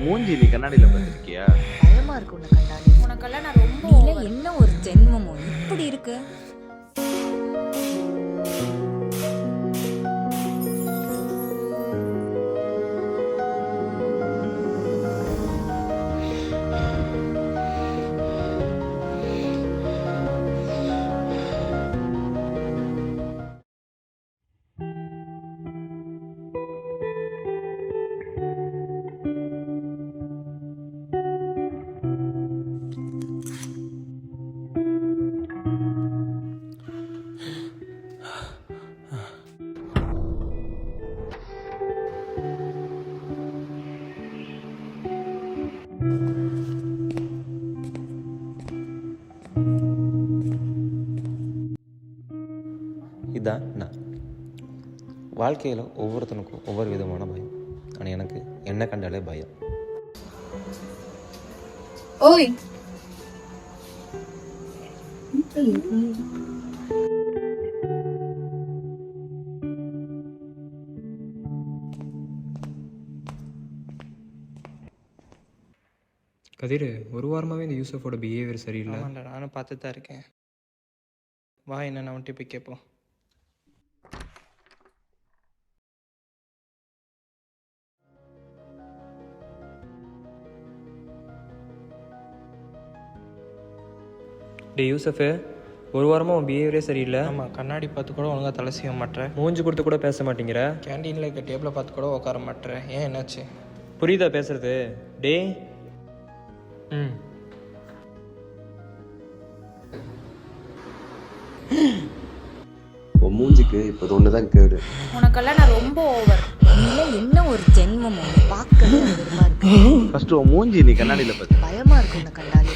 மூஞ்சி நீ கண்ணாடியில பார்த்திருக்கியா? பயமா இருக்கு உன்னை கண்டாலே. உனக்கெல்லாம் நான் ரொம்ப நீல என்ன ஒரு ஜென்மமோ இப்படி இருக்கு. இதுதான் நான். வாழ்க்கையில் ஒவ்வொருத்தனுக்கும் ஒவ்வொரு விதமான பயம். ஆனால் எனக்கு என்ன கண்டாலே பயம். ஓய் கதிர், ஒரு வாரமாகவே இந்த யூசஃபோட பிஹேவியர் சரியில்லை. ஆமாண்டா, நானும் பார்த்துட்டு தான் இருக்கேன். வா, என்ன நான் வந்துட்டு போய் கேட்போம். டே யூசஃபு, ஒரு வாரமாக உன் பிஹேவியரே சரியில்லை. ஆமாம், கண்ணாடி பார்த்து கூட ஒழுங்காக தலை செய்ய மாட்டேன். மூஞ்சி கொடுத்து கூட பேச மாட்டேங்கிற. கேண்டீனில் இருக்க டேபிளை பார்த்து கூட உட்கார மாட்டேன். ஏன், என்னாச்சு? புரியுதா பேசுறது? டே ம் உன் மூஞ்சிக்கு இப்போ ஒன்று தான் கேடு. உனக்கெல்லாம் நான் ரொம்ப ஓவர். நீல என்ன ஒரு ஜென்மமோ பார்க்கவே வெறுப்பா இருக்கு. ஃபர்ஸ்ட் உன் மூஞ்சி நீ கண்ணாடியில பார்த்து. பயமா இருக்கு உன்னை கண்டாலே.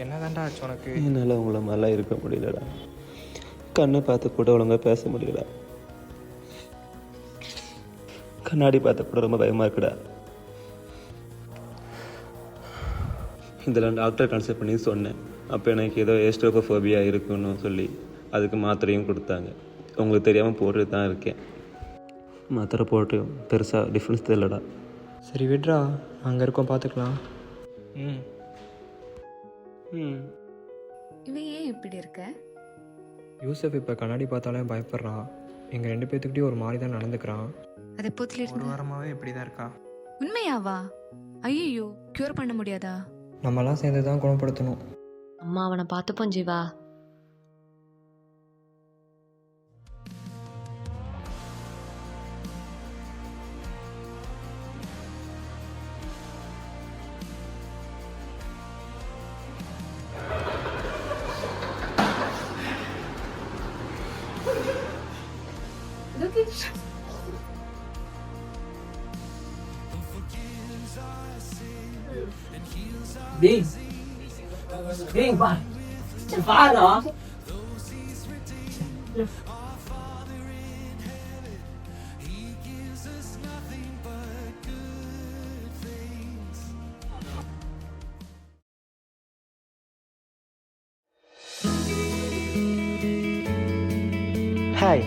என்னதான்டா ஆச்சு உனக்கு? என்னால் உங்களை மாதிரிலாம் இருக்க முடியலடா. கண்ணை பார்த்து கூட ஒழுங்காக பேச முடியல. கண்ணாடி பார்த்து கூட ரொம்ப பயமாக இருக்குடா. இதெல்லாம் டாக்டர் கன்சல்ட் பண்ணி சொன்னேன். அப்போ எனக்கு ஏதோ ஏஸ்ட்ரோபோஃபோபியா இருக்குன்னு சொல்லி அதுக்கு மாத்திரையும் கொடுத்தாங்க. உங்களுக்கு தெரியாமல் போட்டுட்டு தான் இருக்கேன். மாத்திரை போட்டு பெருசாக டிஃப்ரென்ஸ் தெரியலடா. சரி விட்ரா, அங்கே இருக்கோம் பார்த்துக்கலாம். ம் இவன் ஏன் இப்படி இருக்க? யூசஃப் இப்போ கண்ணாடி பார்த்தாலே பயப்படுறான். எங்கள் 2 பேர்த்துக்கிட்டையும் ஒரு மாதிரி தான் நடந்துக்கிறான். அது எப்போதுல ஒரு வாரமாகவே இப்படி தான் இருக்கா. உண்மையாவா? ஐயோ, கியூர் பண்ண முடியாதா? நம்மலாம் சேர்ந்து தான் குணப்படுத்தணும். அம்மா அவனை பார்த்துப்போம் ஜீவா. ஹாய்,